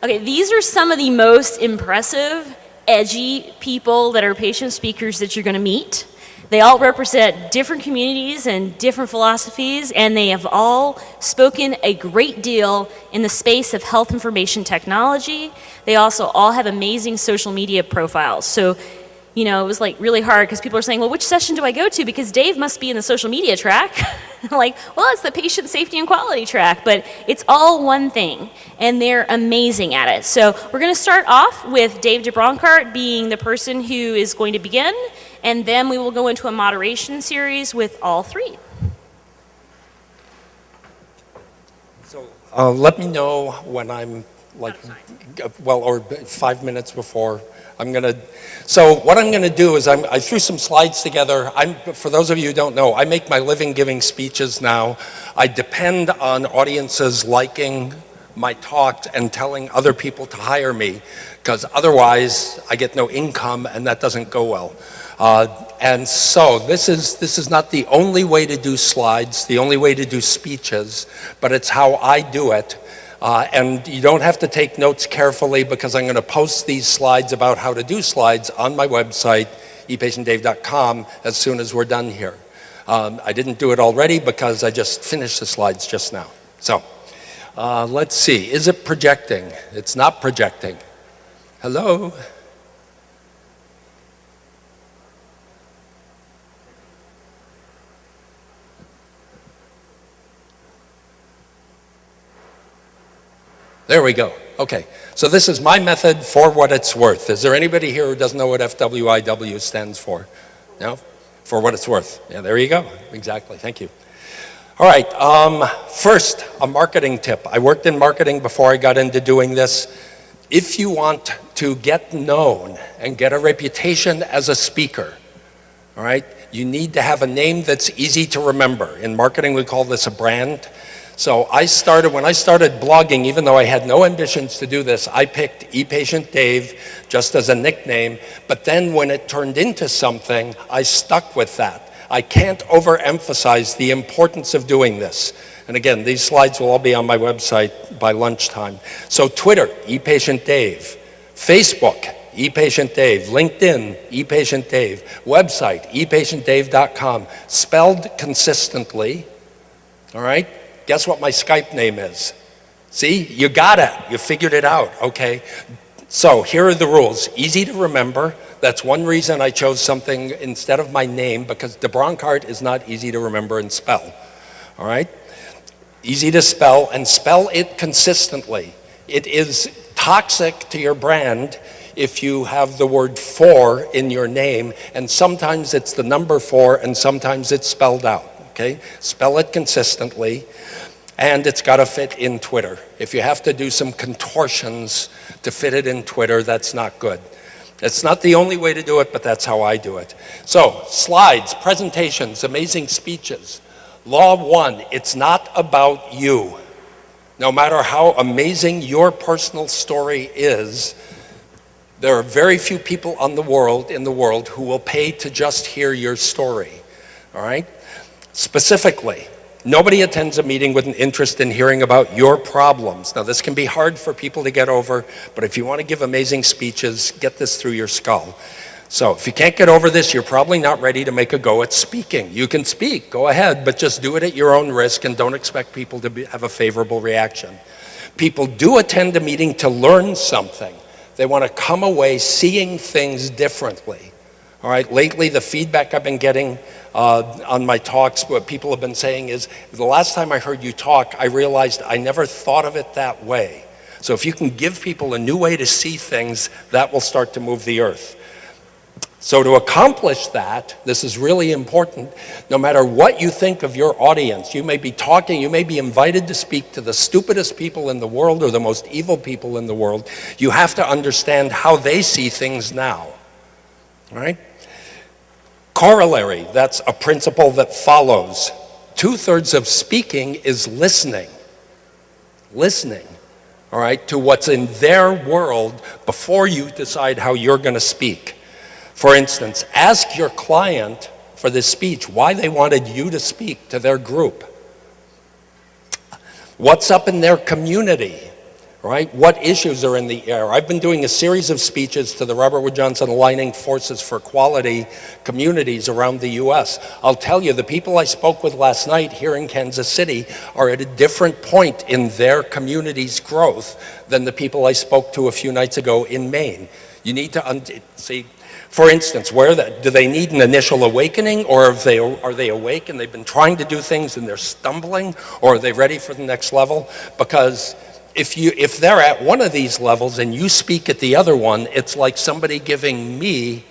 Okay, these are some of the most impressive, edgy people that are patient speakers that you're going to meet. They all represent different communities and different philosophies, and they have all spoken a great deal in the space of health information technology. They also all have amazing social media profiles. So, you know, it was like really hard because people are saying, well, which session do I go to? Because Dave must be in the social media track. I'm like, well, it's the patient safety and quality track, but it's all one thing, and they're amazing at it. So we're going to start off with Dave DeBronkart being the person who is going to begin, and then we will go into a moderation series with all three. So let me know when I'm like, well, or 5 minutes before. So what I'm gonna do is I threw some slides together. For those of you who don't know, I make my living giving speeches now. I depend on audiences liking my talks and telling other people to hire me, because otherwise I get no income and that doesn't go well. And so this is not the only way to do slides, the only way to do speeches, but it's how I do it. And you don't have to take notes carefully, because I'm going to post these slides about how to do slides on my website, ePatientDave.com, as soon as we're done here. I didn't do it already because I just finished the slides just now. So let's see, is it projecting? It's not projecting. Hello? There we go. Okay, so this is my method for what it's worth. Is there anybody here who doesn't know what FWIW stands for? No? For what it's worth. Yeah, there you go. Exactly, thank you. All right, first, a marketing tip. I worked in marketing before I got into doing this. If you want to get known and get a reputation as a speaker, all right, you need to have a name that's easy to remember. In marketing, we call this a brand. So when I started blogging, even though I had no ambitions to do this, I picked ePatient Dave just as a nickname, but then when it turned into something, I stuck with that. I can't overemphasize the importance of doing this. And again, these slides will all be on my website by lunchtime. So Twitter, ePatient Dave. Facebook, ePatient Dave. LinkedIn, ePatient Dave. Website, ePatientDave.com. Spelled consistently, all right? Guess what my Skype name is? See, you got it, you figured it out, okay? So here are the rules, easy to remember. That's one reason I chose something instead of my name, because DeBronkart is not easy to remember and spell, all right? Easy to spell, and spell it consistently. It is toxic to your brand if you have the word for in your name, and sometimes it's the number 4 and sometimes it's spelled out. Okay, spell it consistently, and it's got to fit in Twitter. If you have to do some contortions to fit it in Twitter, that's not good. It's not the only way to do it, but that's how I do it. So, slides, presentations, amazing speeches. Law 1, it's not about you. No matter how amazing your personal story is, there are very few people in the world who will pay to just hear your story, all right? Specifically, nobody attends a meeting with an interest in hearing about your problems. Now, this can be hard for people to get over, but if you want to give amazing speeches, get this through your skull. So if you can't get over this, you're probably not ready to make a go at speaking. You can speak, go ahead, but just do it at your own risk and don't expect people to have a favorable reaction. People do attend a meeting to learn something. They want to come away seeing things differently. All right, lately the feedback I've been getting on my talks, what people have been saying is, the last time I heard you talk, I realized I never thought of it that way. So if you can give people a new way to see things, that will start to move the earth. So to accomplish that, this is really important, no matter what you think of your audience, you may be talking, you may be invited to speak to the stupidest people in the world or the most evil people in the world, you have to understand how they see things now, all right? Corollary, that's a principle that follows. 2/3 of speaking is listening. Listening, all right, to what's in their world before you decide how you're going to speak. For instance, ask your client for this speech why they wanted you to speak to their group. What's up in their community, right? What issues are in the air? I've been doing a series of speeches to the Robert Wood Johnson Aligning Forces for Quality communities around the US. I'll tell you, the people I spoke with last night here in Kansas City are at a different point in their community's growth than the people I spoke to a few nights ago in Maine. You need to see, for instance, do they need an initial awakening, or are they awake and they've been trying to do things and they're stumbling, or are they ready for the next level? Because if they're at one of these levels and you speak at the other one, it's like somebody giving me,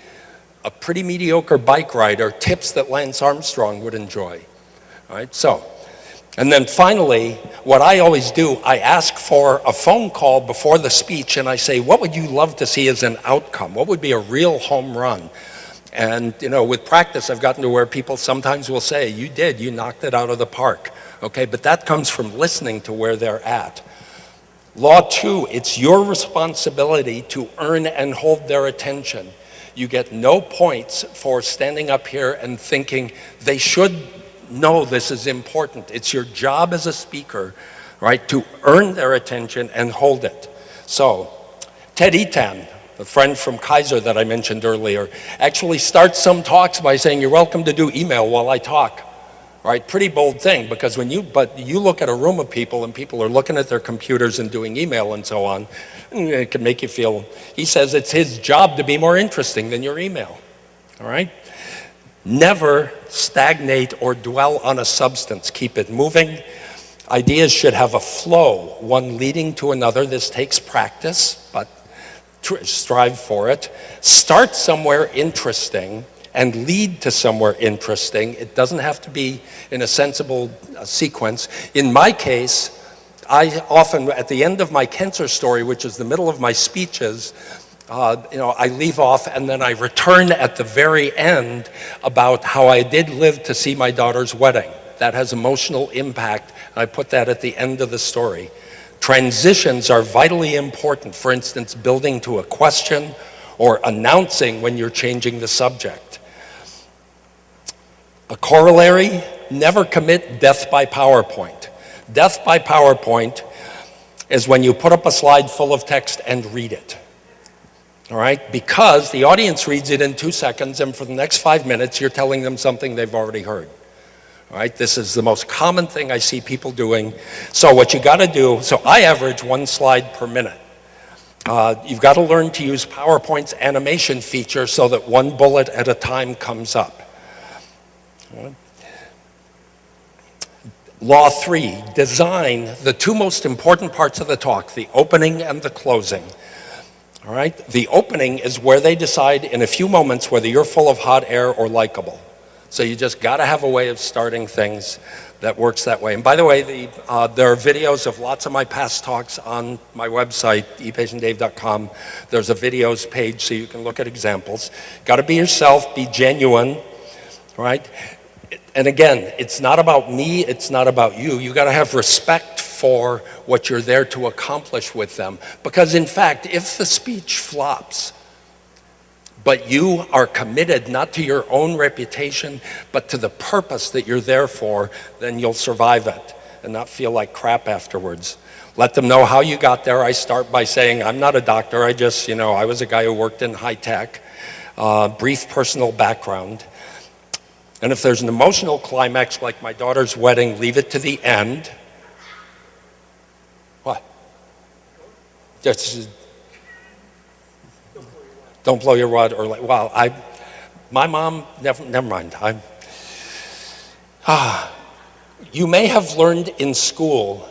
a pretty mediocre bike rider, tips that Lance Armstrong would enjoy. All right, so, and then finally, what I always do, I ask for a phone call before the speech and I say, what would you love to see as an outcome? What would be a real home run? And you know, with practice, I've gotten to where people sometimes will say, you knocked it out of the park. Okay, but that comes from listening to where they're at. Law 2, it's your responsibility to earn and hold their attention. You get no points for standing up here and thinking they should know this is important. It's your job as a speaker, right, to earn their attention and hold it. So, Ted Etan, the friend from Kaiser that I mentioned earlier, actually starts some talks by saying, you're welcome to do email while I talk. Right, pretty bold thing, because but you look at a room of people and people are looking at their computers and doing email and so on, and it can make you feel, he says it's his job to be more interesting than your email, all right? Never stagnate or dwell on a substance, keep it moving. Ideas should have a flow, one leading to another. This takes practice, but strive for it. Start somewhere interesting and lead to somewhere interesting. It doesn't have to be in a sensible sequence. In my case, I often, at the end of my cancer story, which is the middle of my speeches, I leave off and then I return at the very end about how I did live to see my daughter's wedding. That has emotional impact. I put that at the end of the story. Transitions are vitally important. For instance, building to a question or announcing when you're changing the subject. A corollary, never commit death by PowerPoint. Death by PowerPoint is when you put up a slide full of text and read it. All right? Because the audience reads it in 2 seconds, and for the next 5 minutes, you're telling them something they've already heard. All right? This is the most common thing I see people doing. So what you got to do, so I average 1 slide per minute. You've got to learn to use PowerPoint's animation feature so that 1 bullet at a time comes up. Law 3, design the 2 most important parts of the talk, the opening and the closing. All right? The opening is where they decide in a few moments whether you're full of hot air or likable. So you just got to have a way of starting things that works that way. And by the way, there are videos of lots of my past talks on my website, ePatientDave.com. There's a videos page so you can look at examples. Got to be yourself, be genuine, right? And again, it's not about me, it's not about you. You got to have respect for what you're there to accomplish with them. Because in fact, if the speech flops, but you are committed not to your own reputation, but to the purpose that you're there for, then you'll survive it and not feel like crap afterwards. Let them know how you got there. I start by saying, I'm not a doctor, I was a guy who worked in high tech, brief personal background. And if there's an emotional climax like my daughter's wedding, leave it to the end. What? Just don't blow your wad or my mom, never mind. You may have learned in school,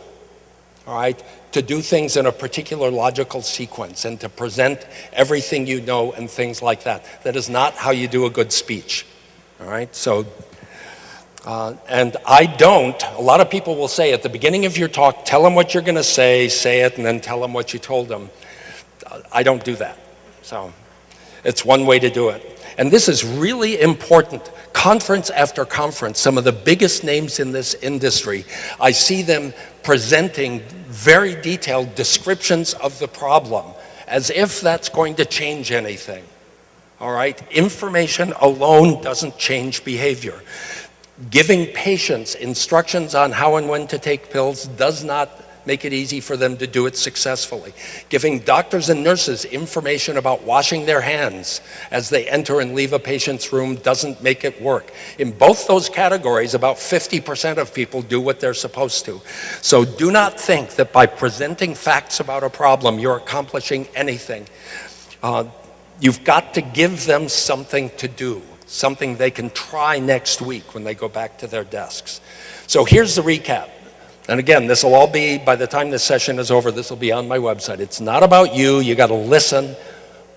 all right, to do things in a particular logical sequence and to present everything you know and things like that. That is not how you do a good speech. All right, so, and a lot of people will say at the beginning of your talk, tell them what you're going to say it, and then tell them what you told them. I don't do that. So it's one way to do it. And this is really important. Conference after conference, some of the biggest names in this industry, I see them presenting very detailed descriptions of the problem as if that's going to change anything. All right, information alone doesn't change behavior. Giving patients instructions on how and when to take pills does not make it easy for them to do it successfully. Giving doctors and nurses information about washing their hands as they enter and leave a patient's room doesn't make it work. In both those categories, about 50% of people do what they're supposed to. So do not think that by presenting facts about a problem, you're accomplishing anything. You've got to give them something to do, something they can try next week when they go back to their desks. So here's the recap. And again, this will all be, by the time this session is over, this will be on my website. It's not about you. You got to listen,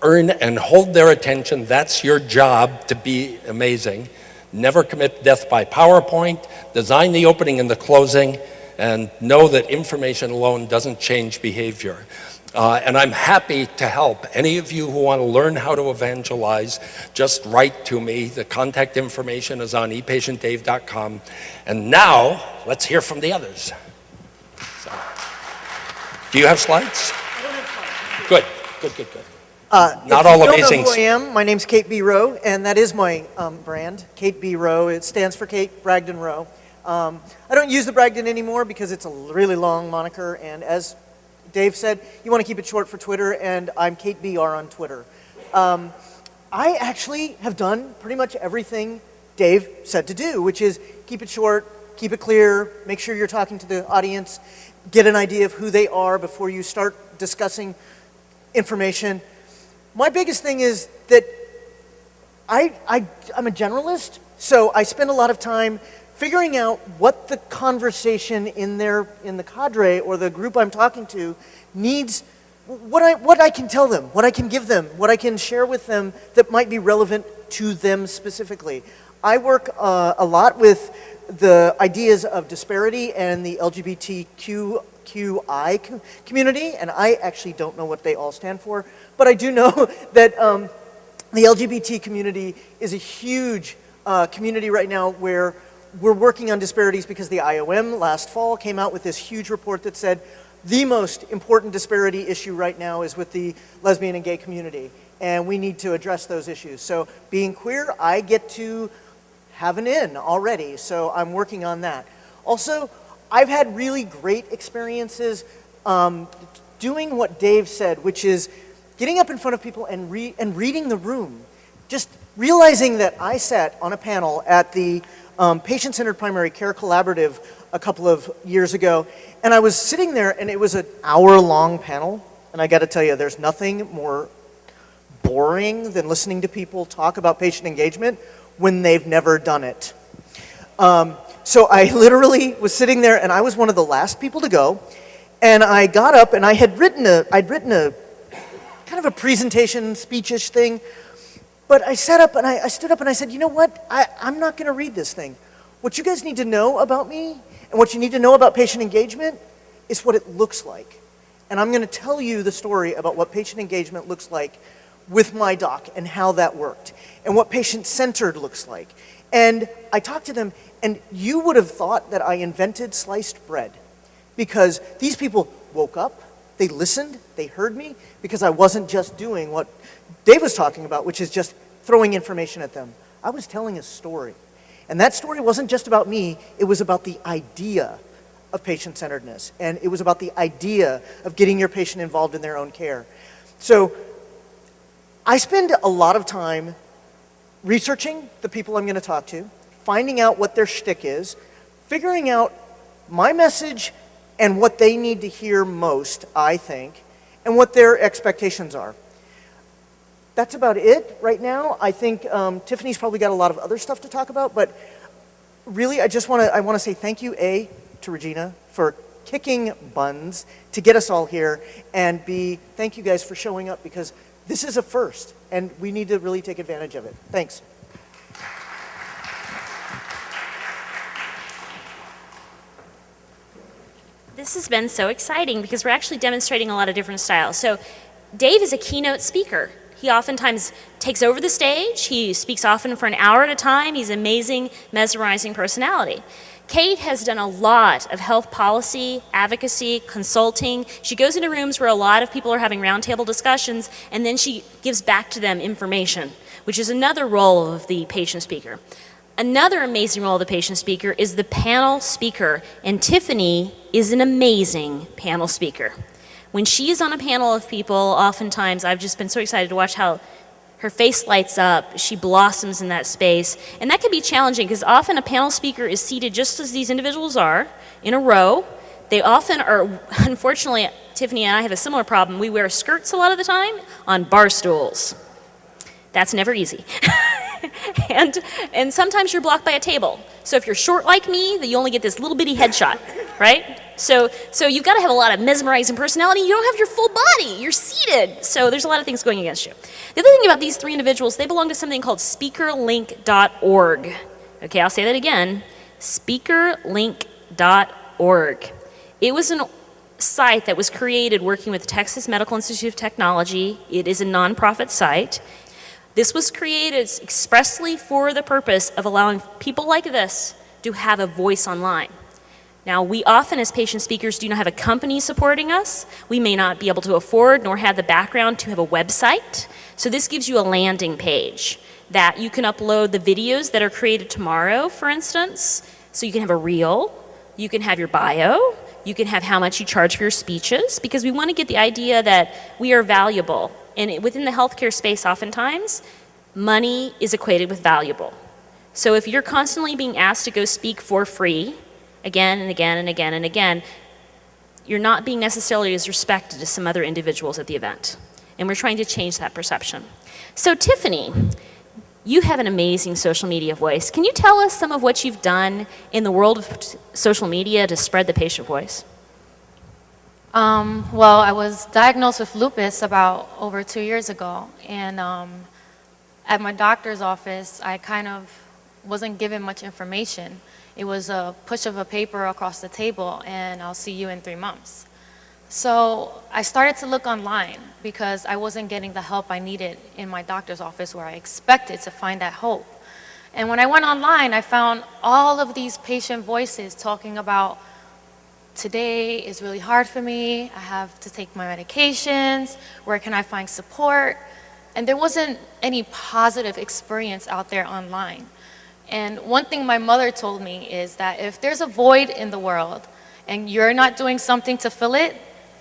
earn, and hold their attention. That's your job to be amazing. Never commit death by PowerPoint. Design the opening and the closing, and know that information alone doesn't change behavior. And I'm happy to help. Any of you who want to learn how to evangelize, just write to me. The contact information is on ePatientDave.com. And now, let's hear from the others. So, do you have slides? I don't have slides. Good. Not all amazing. If you don't know who I am, my name's Kait B. Rowe, and that is my brand, Kait B. Rowe. It stands for Kait Bragdon Rowe. I don't use the Bragdon anymore because it's a really long moniker, and as Dave said, you want to keep it short for Twitter, and I'm Kait BR on Twitter. I actually have done pretty much everything Dave said to do, which is keep it short, keep it clear, make sure you're talking to the audience, get an idea of who they are before you start discussing information. My biggest thing is that I'm a generalist, so I spend a lot of time figuring out what the conversation in the cadre or the group I'm talking to needs, what I can tell them, what I can give them, what I can share with them that might be relevant to them specifically. I work a lot with the ideas of disparity and the LGBTQI community, and I actually don't know what they all stand for, but I do know that the LGBT community is a huge community right now where we're working on disparities because the IOM last fall came out with this huge report that said the most important disparity issue right now is with the lesbian and gay community, and we need to address those issues. So being queer, I get to have an in already, so I'm working on that. Also, I've had really great experiences doing what Dave said, which is getting up in front of people and reading the room. Just realizing that I sat on a panel at the Patient-Centered Primary Care Collaborative a couple of years ago, and I was sitting there, and it was an hour-long panel, and I got to tell you, there's nothing more boring than listening to people talk about patient engagement when they've never done it. So I literally was sitting there, and I was one of the last people to go, and I got up, and I'd written a kind of a presentation, speech-ish thing. But I sat up and I stood up and I said, you know what? I'm not going to read this thing. What you guys need to know about me and what you need to know about patient engagement is what it looks like. And I'm going to tell you the story about what patient engagement looks like with my doc and how that worked and what patient-centered looks like. And I talked to them, and you would have thought that I invented sliced bread because these people woke up, they listened, they heard me, because I wasn't just doing what Dave was talking about, which is just throwing information at them. I was telling a story. And that story wasn't just about me, it was about the idea of patient-centeredness. And it was about the idea of getting your patient involved in their own care. So I spend a lot of time researching the people I'm going to talk to, finding out what their shtick is, figuring out my message and what they need to hear most, I think, and what their expectations are. That's about it right now. I think Tiffany's probably got a lot of other stuff to talk about, but really I want to say thank you, A, to Regina for kicking buns to get us all here, and B, thank you guys for showing up because this is a first, and we need to really take advantage of it. Thanks. This has been so exciting because we're actually demonstrating a lot of different styles. So Dave is a keynote speaker. He oftentimes takes over the stage. He speaks often for an hour at a time. He's an amazing, mesmerizing personality. Kait has done a lot of health policy, advocacy, consulting. She goes into rooms where a lot of people are having roundtable discussions, and then she gives back to them information, which is another role of the patient speaker. Another amazing role of the patient speaker is the panel speaker, and Tiffany is an amazing panel speaker. When she is on a panel of people, oftentimes I've just been so excited to watch how her face lights up, she blossoms in that space, and that can be challenging because often a panel speaker is seated just as these individuals are, in a row. They often are, unfortunately, Tiffany and I have a similar problem. We wear skirts a lot of the time on bar stools. That's never easy. and sometimes you're blocked by a table. So if you're short like me, then you only get this little bitty headshot, right? So you've got to have a lot of mesmerizing personality. You don't have your full body. You're seated. So there's a lot of things going against you. The other thing about these three individuals, they belong to something called SpeakerLink.org. Okay, I'll say that again. SpeakerLink.org. It was a site that was created working with Texas Medical Institute of Technology. It is a nonprofit site. This was created expressly for the purpose of allowing people like this to have a voice online. Now, we often as patient speakers do not have a company supporting us. We may not be able to afford nor have the background to have a website. So this gives you a landing page that you can upload the videos that are created tomorrow, for instance. So you can have a reel, you can have your bio, you can have how much you charge for your speeches, because we want to get the idea that we are valuable. And within the healthcare space, oftentimes, money is equated with valuable. So if you're constantly being asked to go speak for free, again and again and again and again, you're not being necessarily as respected as some other individuals at the event. And we're trying to change that perception. So Tiffany, you have an amazing social media voice. Can you tell us some of what you've done in the world of social media to spread the patient voice? Well, I was diagnosed with lupus about over 2 years ago, and at my doctor's office, I kind of wasn't given much information. It was a push of a paper across the table, and I'll see you in 3 months. So I started to look online because I wasn't getting the help I needed in my doctor's office where I expected to find that hope. And when I went online, I found all of these patient voices talking about, today is really hard for me, I have to take my medications, where can I find support? And there wasn't any positive experience out there online. And one thing my mother told me is that if there's a void in the world and you're not doing something to fill it,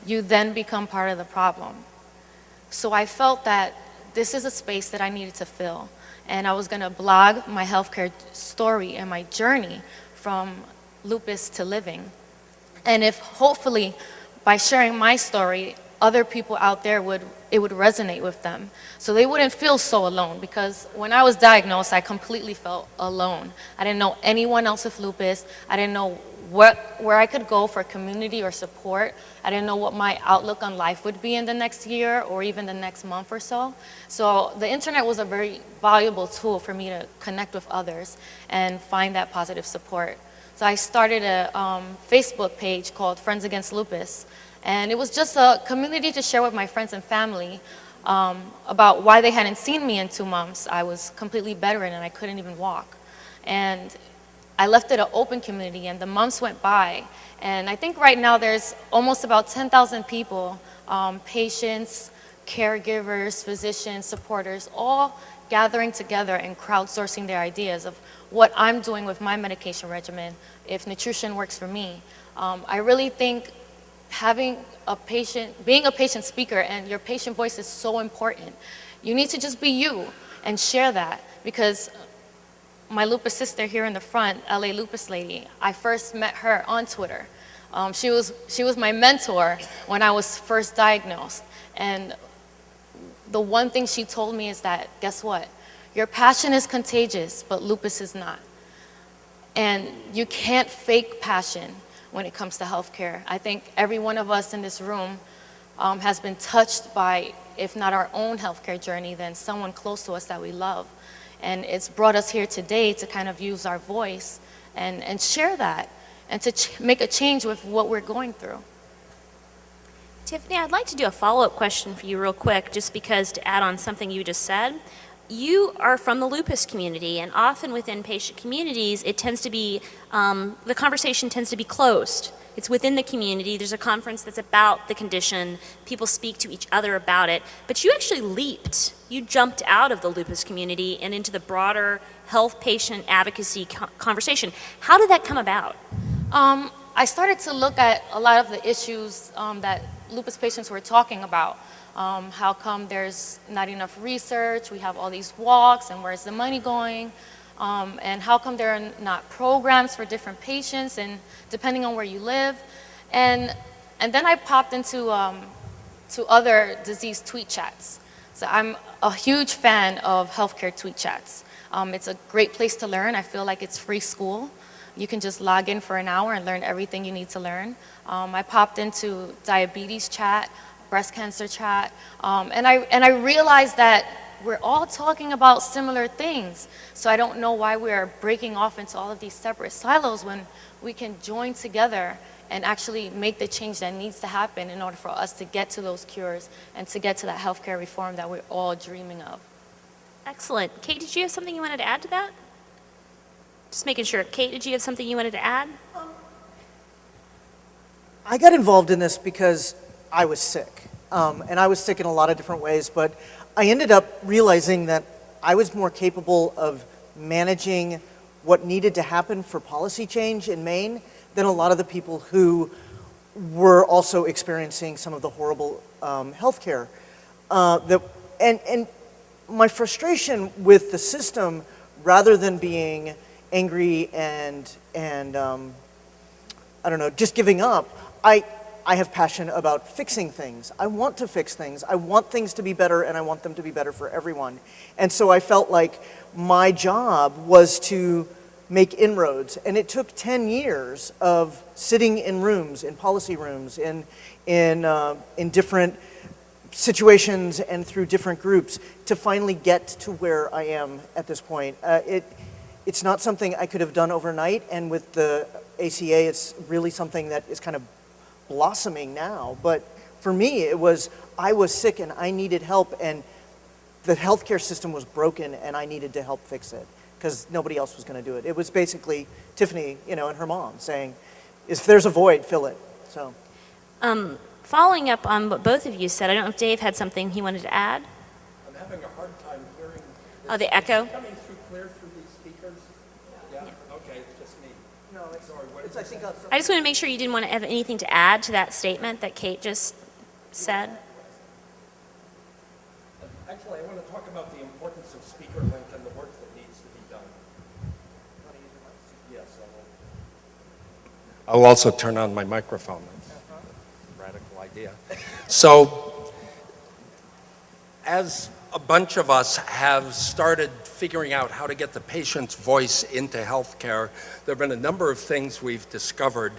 you then become part of the problem. So I felt that this is a space that I needed to fill. And I was gonna blog my healthcare story and my journey from lupus to living. And if hopefully by sharing my story, other people out there it would resonate with them. So they wouldn't feel so alone, because when I was diagnosed, I completely felt alone. I didn't know anyone else with lupus. I didn't know where I could go for community or support. I didn't know what my outlook on life would be in the next year or even the next month or so. So the internet was a very valuable tool for me to connect with others and find that positive support. So I started a Facebook page called Friends Against Lupus, and it was just a community to share with my friends and family about why they hadn't seen me in 2 months. I was completely bedridden and I couldn't even walk. And I left it an open community, and the months went by, and I think right now there's almost about 10,000 people, patients, caregivers, physicians, supporters, all gathering together and crowdsourcing their ideas of what I'm doing with my medication regimen, if nutrition works for me. I really think being a patient speaker and your patient voice is so important. You need to just be you and share that, because my lupus sister here in the front, S.L.E. Lupus lady, I first met her on Twitter. She was my mentor when I was first diagnosed. And the one thing she told me is that, guess what? Your passion is contagious, but lupus is not. And you can't fake passion when it comes to healthcare. I think every one of us in this room has been touched by, if not our own healthcare journey, then someone close to us that we love. And it's brought us here today to kind of use our voice and share that, and to make a change with what we're going through. Tiffany, I'd like to do a follow-up question for you real quick, just because to add on something you just said. You are from the lupus community, and often within patient communities, it tends to be, the conversation tends to be closed. It's within the community. There's a conference that's about the condition. People speak to each other about it. But you actually leaped. You jumped out of the lupus community and into the broader health patient advocacy conversation. How did that come about? I started to look at a lot of the issues that lupus patients were talking about. How come there's not enough research? We have all these walks, and where's the money going? And how come there are not programs for different patients, and depending on where you live? And then I popped into to other disease tweet chats. So I'm a huge fan of healthcare tweet chats. It's a great place to learn. I feel like it's free school. You can just log in for an hour and learn everything you need to learn. I popped into diabetes chat, breast cancer chat, and I realized that we're all talking about similar things. So I don't know why we're breaking off into all of these separate silos when we can join together and actually make the change that needs to happen in order for us to get to those cures and to get to that healthcare reform that we're all dreaming of. Excellent. Kait, did you have something you wanted to add to that? Just making sure. Kait, did you have something you wanted to add? I got involved in this because I was sick. And I was sick in a lot of different ways, but I ended up realizing that I was more capable of managing what needed to happen for policy change in Maine than a lot of the people who were also experiencing some of the horrible healthcare. And my frustration with the system, rather than being angry and I don't know, just giving up, I have passion about fixing things. I want to fix things. I want things to be better, and I want them to be better for everyone. And so I felt like my job was to make inroads. And it took 10 years of sitting in rooms, in policy rooms, in different situations and through different groups to finally get to where I am at this point. It's not something I could have done overnight, and with the ACA, it's really something that is kind of blossoming now. But for me, I was sick and I needed help, and the healthcare system was broken and I needed to help fix it because nobody else was going to do it. It was basically Tiffany, and her mom saying, if there's a void, fill it. So, following up on what both of you said, I don't know if Dave had something he wanted to add. I'm having a hard time hearing. Oh, the echo? Coming through clear through these speakers? Yeah? Okay, it's just me. no, Sorry, what I think I just want to make sure you didn't want to have anything to add to that statement that Kait just said. Actually, I want to talk about the importance of SpeakerLink and the work that needs to be done. Yes, I will. I'll also turn on my microphone. That's a radical idea. So, as a bunch of us have started figuring out how to get the patient's voice into healthcare, there have been a number of things we've discovered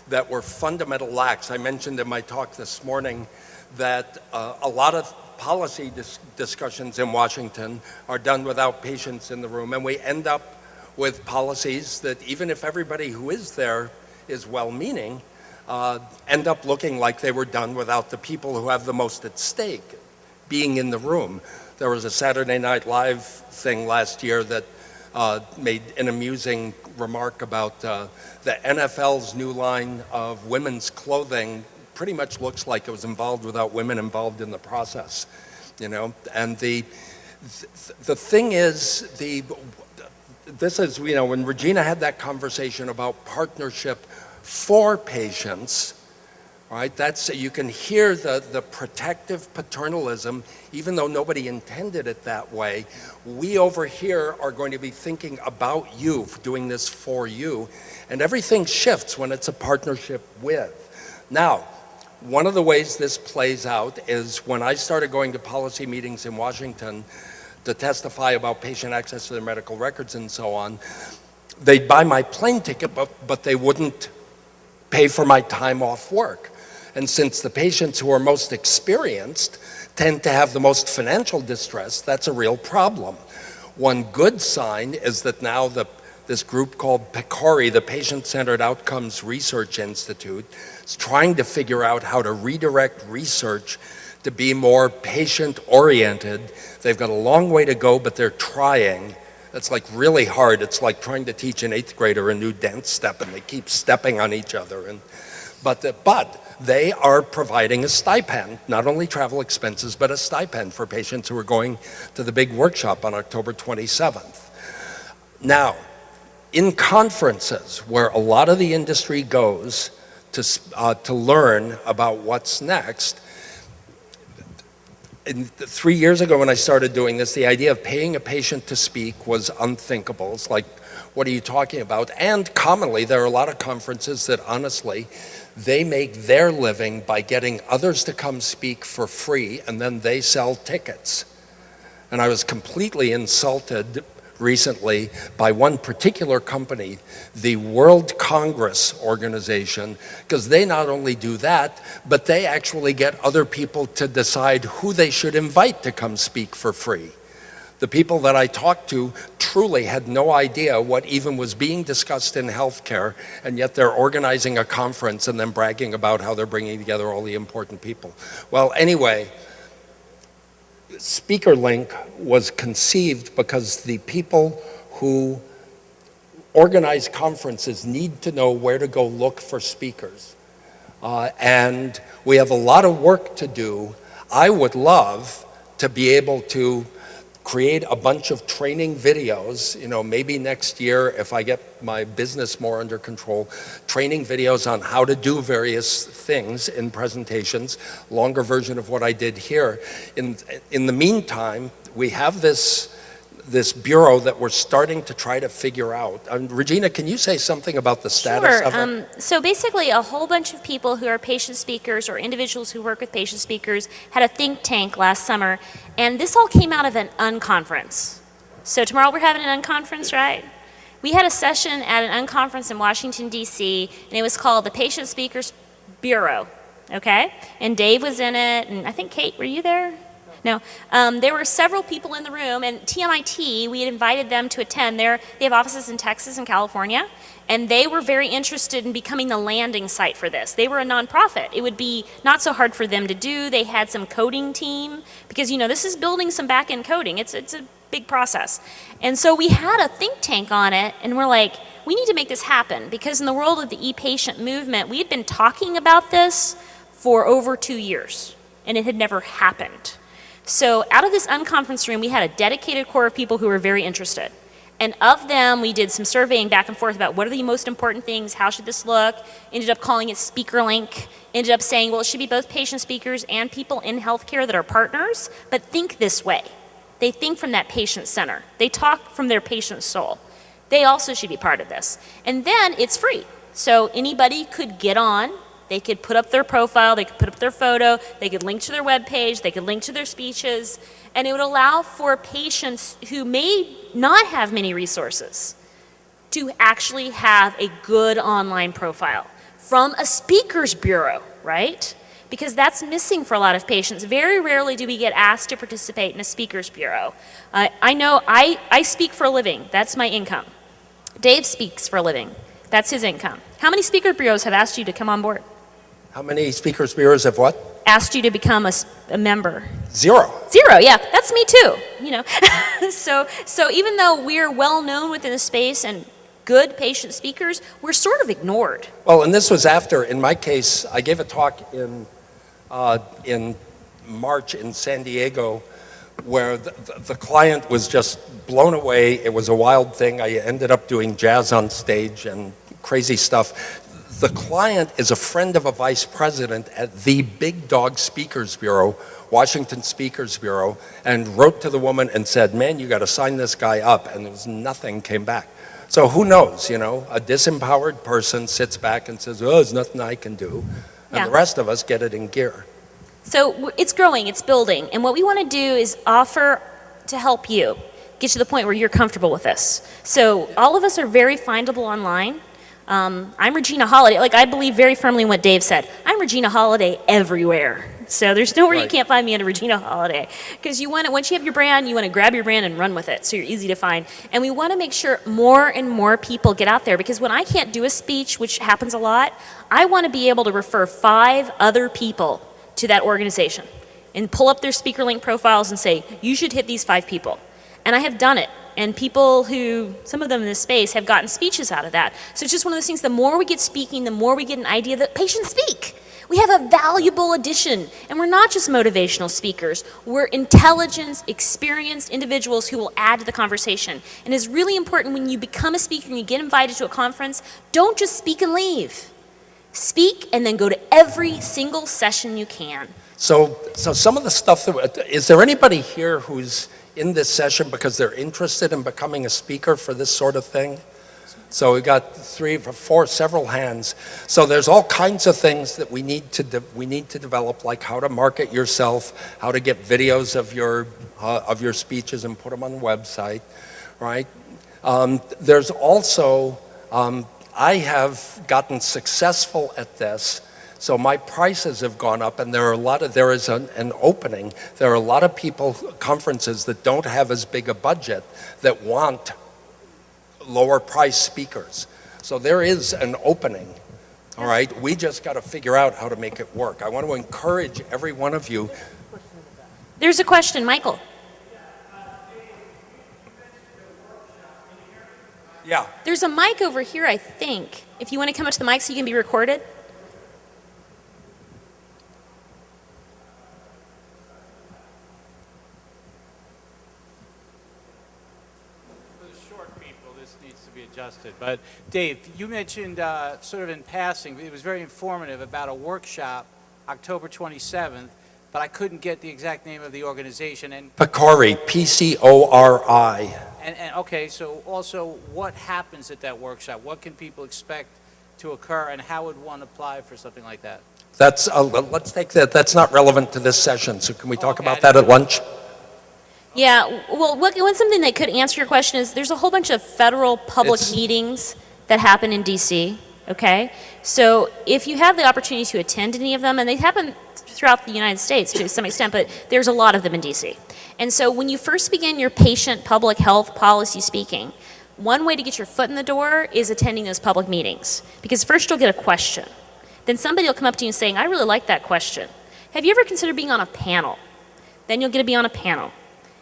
that were fundamental lacks. I mentioned in my talk this morning that a lot of policy discussions in Washington are done without patients in the room, and we end up with policies that, even if everybody who is there is well-meaning, end up looking like they were done without the people who have the most at stake being in the room. There was a Saturday Night Live thing last year that made an amusing remark about the NFL's new line of women's clothing pretty much looks like it was involved without women involved in the process, And the thing is, this is, when Regina had that conversation about partnership for patients, right? You can hear the protective paternalism, even though nobody intended it that way. We over here are going to be thinking about you, doing this for you, and everything shifts when it's a partnership with. Now, one of the ways this plays out is when I started going to policy meetings in Washington to testify about patient access to their medical records and so on, they'd buy my plane ticket, but they wouldn't pay for my time off work. And since the patients who are most experienced tend to have the most financial distress, that's a real problem. One good sign is that now this group called PCORI, the Patient-Centered Outcomes Research Institute, is trying to figure out how to redirect research to be more patient-oriented. They've got a long way to go, but they're trying. It's like really hard. It's like trying to teach an 8th grader a new dance step, and they keep stepping on each other. but they are providing a stipend, not only travel expenses, but a stipend for patients who are going to the big workshop on October 27th. Now, in conferences where a lot of the industry goes to learn about what's next, 3 years ago when I started doing this, the idea of paying a patient to speak was unthinkable. It's like, what are you talking about? And commonly, there are a lot of conferences that honestly, they make their living by getting others to come speak for free, and then they sell tickets. And I was completely insulted recently by one particular company, the World Congress organization, because they not only do that, but they actually get other people to decide who they should invite to come speak for free. The people that I talked to truly had no idea what even was being discussed in healthcare, and yet they're organizing a conference and then bragging about how they're bringing together all the important people. Well, anyway, SpeakerLink was conceived because the people who organize conferences need to know where to go look for speakers. And we have a lot of work to do. I would love to be able to create a bunch of training videos, maybe next year if I get my business more under control, training videos on how to do various things in presentations, longer version of what I did here. In the meantime, we have this bureau that we're starting to try to figure out. Regina, can you say something about the status of it? So basically, a whole bunch of people who are patient speakers or individuals who work with patient speakers had a think tank last summer, and this all came out of an unconference. So tomorrow we're having an unconference, right? We had a session at an unconference in Washington, D.C., and it was called the Patient Speakers Bureau, okay? And Dave was in it, and I think Kait, were you there? No, there were several people in the room, and TMIT, we had invited them to attend. They have offices in Texas and California, and they were very interested in becoming the landing site for this. They were a nonprofit. It would be not so hard for them to do. They had some coding team, because this is building some back-end coding. It's a big process. And so we had a think tank on it, and we're like, we need to make this happen, because in the world of the ePatient movement, we had been talking about this for over 2 years, and it had never happened. So out of this unconference room, we had a dedicated core of people who were very interested. And of them, we did some surveying back and forth about what are the most important things, how should this look, ended up calling it SpeakerLink, ended up saying, well, it should be both patient speakers and people in healthcare that are partners, but think this way. They think from that patient center. They talk from their patient soul. They also should be part of this. And then it's free. So anybody could get on. They could put up their profile, they could put up their photo, they could link to their webpage, they could link to their speeches, and it would allow for patients who may not have many resources to actually have a good online profile from a speakers bureau, right? Because that's missing for a lot of patients. Very rarely do we get asked to participate in a speakers bureau. I know I speak for a living, that's my income. Dave speaks for a living, that's his income. How many speaker bureaus have asked you to come on board? How many speakers bureaus have what? Asked you to become a member. Zero. Zero, yeah, that's me too, So even though we're well known within the space and good patient speakers, we're sort of ignored. Well, and this was after, in my case, I gave a talk in March in San Diego where the client was just blown away. It was a wild thing. I ended up doing jazz on stage and crazy stuff. The client is a friend of a vice president at the Big Dog Speakers Bureau, Washington Speakers Bureau, and wrote to the woman and said, man, you got to sign this guy up, and there was nothing came back. So who knows, a disempowered person sits back and says, oh, there's nothing I can do, and the rest of us get it in gear. So it's growing, it's building, and what we want to do is offer to help you get to the point where you're comfortable with this. So all of us are very findable online. I'm Regina Holiday. I believe very firmly in what Dave said. I'm Regina Holiday everywhere. So there's nowhere you can't find me under Regina Holiday. Because once you have your brand, you want to grab your brand and run with it. So you're easy to find. And we want to make sure more and more people get out there. Because when I can't do a speech, which happens a lot, I want to be able to refer 5 other people to that organization and pull up their SpeakerLink profiles and say, you should hit these 5 people. And I have done it. And people who, some of them in this space, have gotten speeches out of that. So it's just one of those things, the more we get speaking, the more we get an idea that patients speak. We have a valuable addition. And we're not just motivational speakers. We're intelligent, experienced individuals who will add to the conversation. And it's really important when you become a speaker and you get invited to a conference, don't just speak and leave. Speak and then go to every single session you can. So some of the stuff, is there anybody here who's in this session because they're interested in becoming a speaker for this sort of thing? So we got 3 or 4, several hands. So there's all kinds of things that we need to develop, like how to market yourself, how to get videos of your speeches and put them on the website, right? There's also, I have gotten successful at this. So my prices have gone up, and there is an opening. There are a lot of people, conferences that don't have as big a budget that want lower price speakers. So there is an opening, all right? We just got to figure out how to make it work. I want to encourage every one of you. There's a question, Michael. Yeah. There's a mic over here, I think. If you want to come up to the mic so you can be recorded. Adjusted. But Dave, you mentioned sort of in passing, it was very informative about a workshop October 27th, but I couldn't get the exact name of the organization. And PCORI, P-C-O-R-I. And okay, so also what happens at that workshop? What can people expect to occur, and how would one apply for something like that? That's, let's take that, that's not relevant to this session, so can we talk about that at lunch? Yeah, well, one something that could answer your question is there's a whole bunch of federal public meetings that happen in DC, okay? So if you have the opportunity to attend any of them, and they happen throughout the United States to some extent, but there's a lot of them in DC. And so when you first begin your patient public health policy speaking, one way to get your foot in the door is attending those public meetings. Because first you'll get a question. Then somebody will come up to you and saying, I really like that question. Have you ever considered being on a panel? Then you'll get to be on a panel.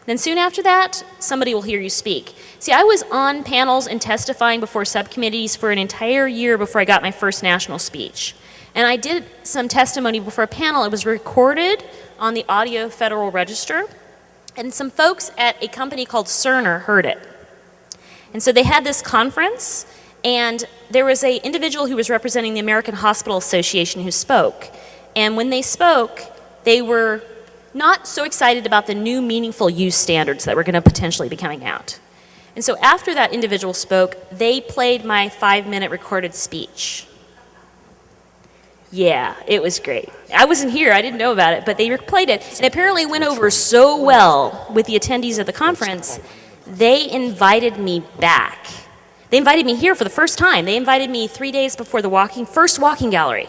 Then soon after that, somebody will hear you speak. See, I was on panels and testifying before subcommittees for an entire year before I got my first national speech. And I did some testimony before a panel. It was recorded on the Audio Federal Register. And some folks at a company called Cerner heard it. And so they had this conference, and there was an individual who was representing the American Hospital Association who spoke. And when they spoke, they were not so excited about the new meaningful use standards that were going to potentially be coming out. And so after that individual spoke, they played my 5-minute recorded speech. Yeah, it was great. I wasn't here, I didn't know about it, but they played it. And apparently it went over so well with the attendees of the conference, they invited me back. They invited me here for the first time. They invited me 3 days before the first walking gallery.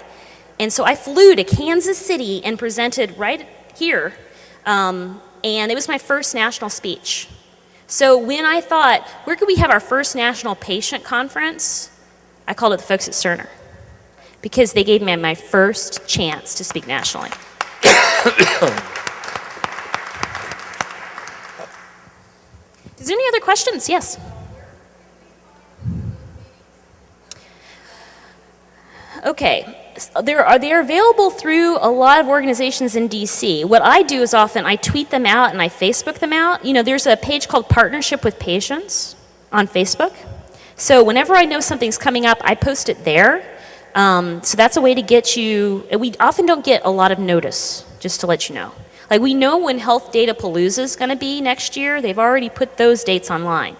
And so I flew to Kansas City and presented right here, and it was my first national speech. So when I thought, where could we have our first national patient conference, I called it the folks at Cerner, because they gave me my first chance to speak nationally. Is there any other questions? Yes. Okay. They're available through a lot of organizations in DC. What I do is often I tweet them out and I Facebook them out. You know, there's a page called Partnership with Patients on Facebook. So whenever I know something's coming up, I post it there. So that's a way to get you, we often don't get a lot of notice, just to let you know. Like we know when Health Data Palooza is going to be next year. They've already put those dates online.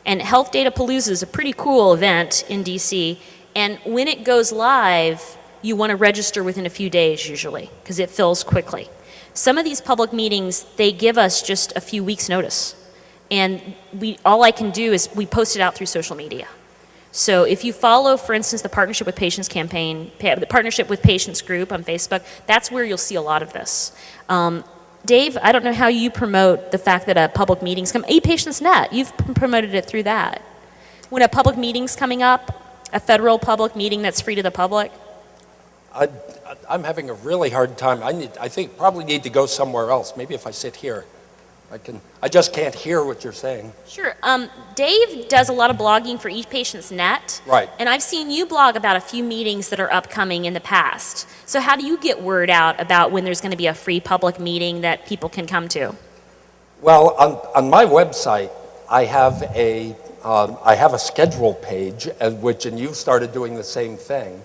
And Health Data Palooza is a pretty cool event in DC. And when it goes live, you want to register within a few days usually, because it fills quickly. Some of these public meetings, they give us just a few weeks notice. And all I can do is we post it out through social media. So if you follow, for instance, the Partnership with Patients campaign, the Partnership with Patients group on Facebook, that's where you'll see a lot of this. Dave, I don't know how you promote the fact that a public meeting's come, ePatientsNet, you've promoted it through that. When a public meeting's coming up, a federal public meeting that's free to the public, I'm having a really hard time. I think probably need to go somewhere else. Maybe if I sit here. I just can't hear what you're saying. Sure. Dave does a lot of blogging for ePatient's Net. Right. And I've seen you blog about a few meetings that are upcoming in the past. So how do you get word out about when there's going to be a free public meeting that people can come to? Well, on my website, I have a schedule page, and you've started doing the same thing.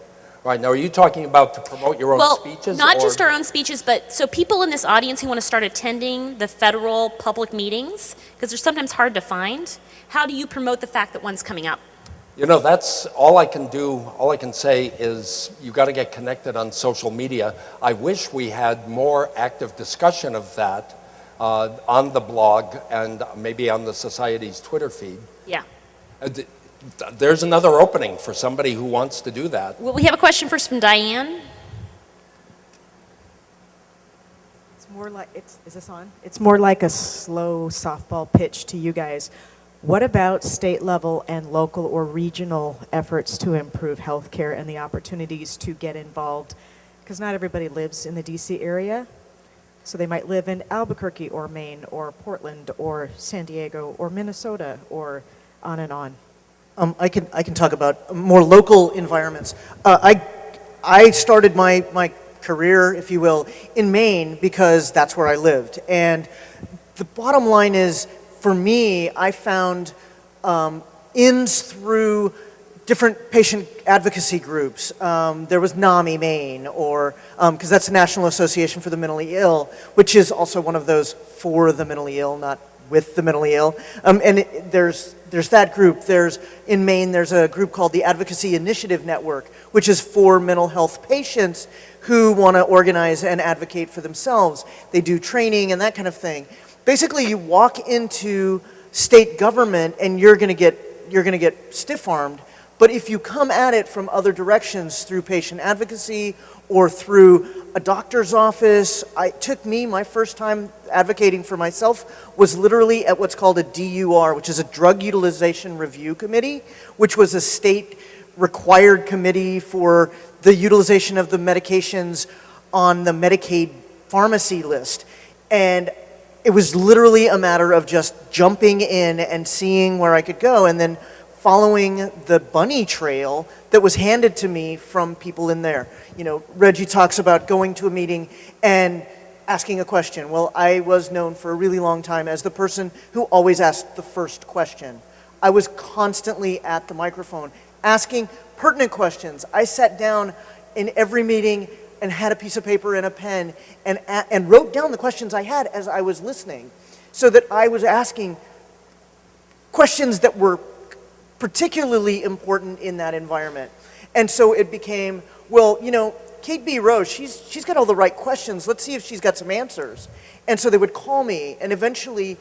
Right, now are you talking about to promote your own speeches? Not just our own speeches, but so people in this audience who want to start attending the federal public meetings, because they're sometimes hard to find, how do you promote the fact that one's coming up? You know, that's all I can do. All I can say is you got to get connected on social media. I wish we had more active discussion of that on the blog and maybe on the Society's Twitter feed. Yeah. There's another opening for somebody who wants to do that. Well, we have a question first from Diane. It's more like, is this on? It's more like a slow softball pitch to you guys. What about state level and local or regional efforts to improve healthcare and the opportunities to get involved? Because not everybody lives in the DC area. So they might live in Albuquerque or Maine or Portland or San Diego or Minnesota or on and on. I can talk about more local environments. I started my career, if you will, in Maine because that's where I lived. And the bottom line is, for me, I found ins through different patient advocacy groups. There was NAMI Maine, or because that's the National Association for the Mentally Ill, which is also one of those for the mentally ill, not with the mentally ill. There's that group. In Maine, there's a group called the Advocacy Initiative Network, which is for mental health patients who want to organize and advocate for themselves. They do training and that kind of thing. Basically, you walk into state government and you're going to get stiff-armed. But if you come at it from other directions through patient advocacy or through a doctor's office, my first time advocating for myself was literally at what's called a DUR, which is a Drug Utilization Review Committee, which was a state required committee for the utilization of the medications on the Medicaid pharmacy list. And it was literally a matter of just jumping in and seeing where I could go, and then following the bunny trail that was handed to me from people in there. You know, Reggie talks about going to a meeting and asking a question. Well, I was known for a really long time as the person who always asked the first question. I was constantly at the microphone asking pertinent questions. I sat down in every meeting and had a piece of paper and a pen and wrote down the questions I had as I was listening, so that I was asking questions that were particularly important in that environment. And so it became, well, you know, Kait B. Rose, she's got all the right questions. Let's see if she's got some answers. And so they would call me, and eventually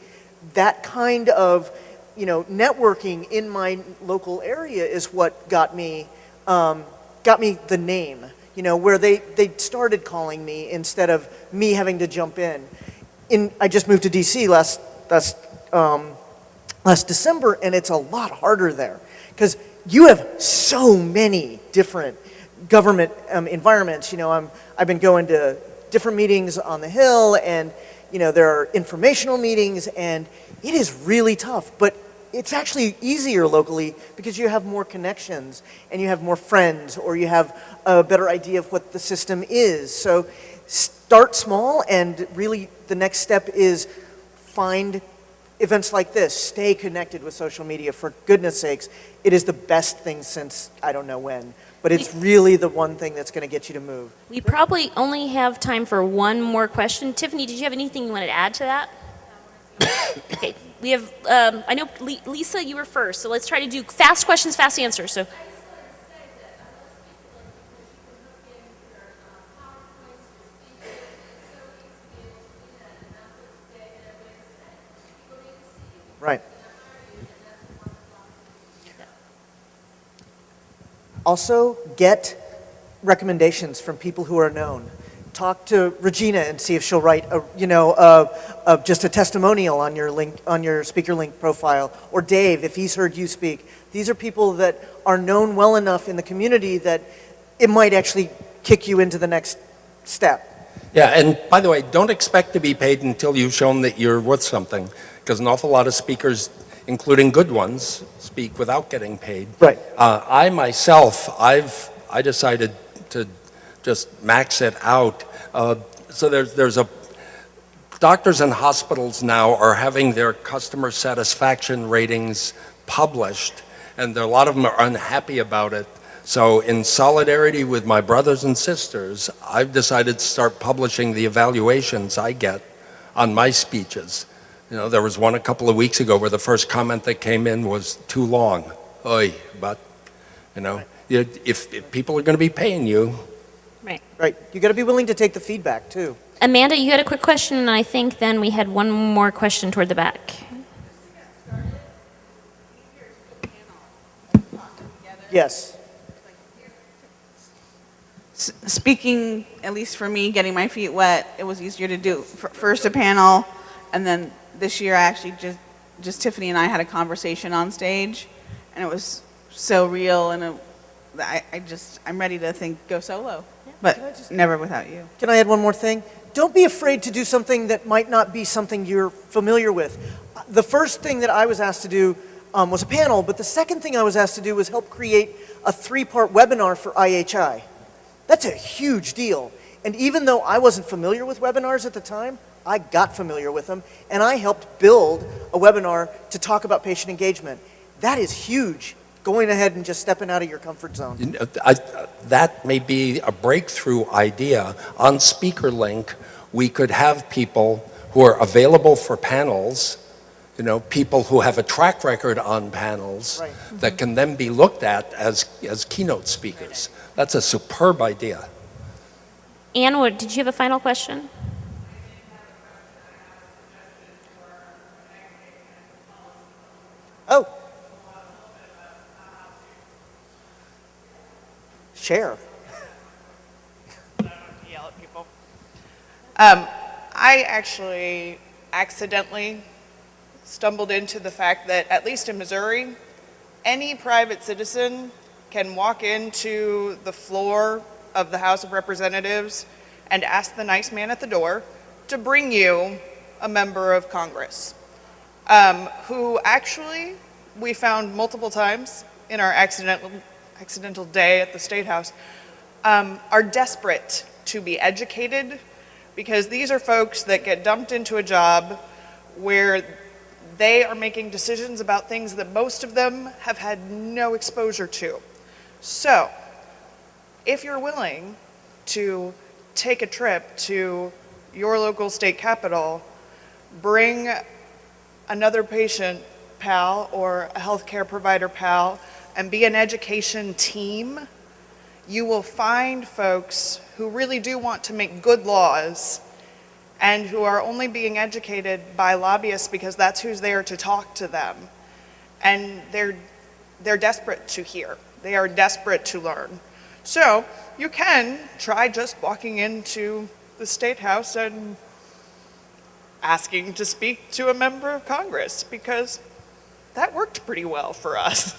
that kind of, you know, networking in my local area is what got me the name, you know, where they started calling me instead of me having to jump in. I just moved to DC last December, and it's a lot harder there because you have so many different government environments. You know, I've been going to different meetings on the Hill, and you know, there are informational meetings, and it is really tough, but it's actually easier locally because you have more connections and you have more friends, or you have a better idea of what the system is. So start small, and really the next step is find events like this. Stay connected with social media, for goodness sakes. It is the best thing since I don't know when, but it's really the one thing that's going to get you to move. We probably only have time for one more question. Tiffany, did you have anything you wanted to add to that? Okay, we have, I know, Lisa, you were first, so let's try to do fast questions, fast answers. So. Right. Also, get recommendations from people who are known. Talk to Regina and see if she'll write just a testimonial on your link, on your SpeakerLink profile, or Dave if he's heard you speak. These are people that are known well enough in the community that it might actually kick you into the next step. Yeah, and by the way, don't expect to be paid until you've shown that you're worth something, because an awful lot of speakers, including good ones, speak without getting paid. Right. I myself, I decided to just max it out. So there's a doctors and hospitals now are having their customer satisfaction ratings published, and a lot of them are unhappy about it. So in solidarity with my brothers and sisters, I've decided to start publishing the evaluations I get on my speeches. You know, there was one a couple of weeks ago where the first comment that came in was too long. Oy, but, you know, if people are going to be paying you. Right. Right. You got to be willing to take the feedback too. Amanda, you had a quick question, and I think then we had one more question toward the back. Yes. Speaking, at least for me, getting my feet wet, it was easier to do. First a panel, and then this year I actually just Tiffany and I had a conversation on stage, and it was so real, and I'm ready to go solo, but never without you. Can I add one more thing? Don't be afraid to do something that might not be something you're familiar with. The first thing that I was asked to do was a panel, but the second thing I was asked to do was help create a 3-part webinar for IHI. That's a huge deal. And even though I wasn't familiar with webinars at the time, I got familiar with them, and I helped build a webinar to talk about patient engagement. That is huge, going ahead and just stepping out of your comfort zone. You know, that may be a breakthrough idea. On SpeakerLink, we could have people who are available for panels, you know, people who have a track record on panels Right. that can then be looked at as keynote speakers. That's a superb idea. Anne, did you have a final question? Oh. Share. Yell at people. I actually accidentally stumbled into the fact that, at least in Missouri, any private citizen can walk into the floor of the House of Representatives and ask the nice man at the door to bring you a member of Congress, who actually we found multiple times in our accidental day at the State House, are desperate to be educated, because these are folks that get dumped into a job where they are making decisions about things that most of them have had no exposure to. So, if you're willing to take a trip to your local state capitol, bring another patient pal or a healthcare provider pal, and be an education team, you will find folks who really do want to make good laws and who are only being educated by lobbyists because that's who's there to talk to them. And they're desperate to hear. They are desperate to learn. So you can try just walking into the State House and asking to speak to a member of Congress, because that worked pretty well for us.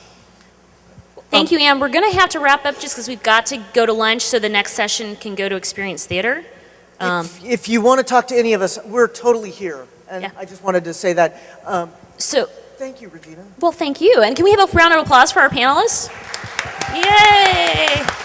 Thank you, Anne. We're going to have to wrap up just because we've got to go to lunch so the next session can go to Experience Theater. If you want to talk to any of us, we're totally here. And Yeah. I just wanted to say that. So, Thank you, Regina. well, thank you. And can we have a round of applause for our panelists? Yay!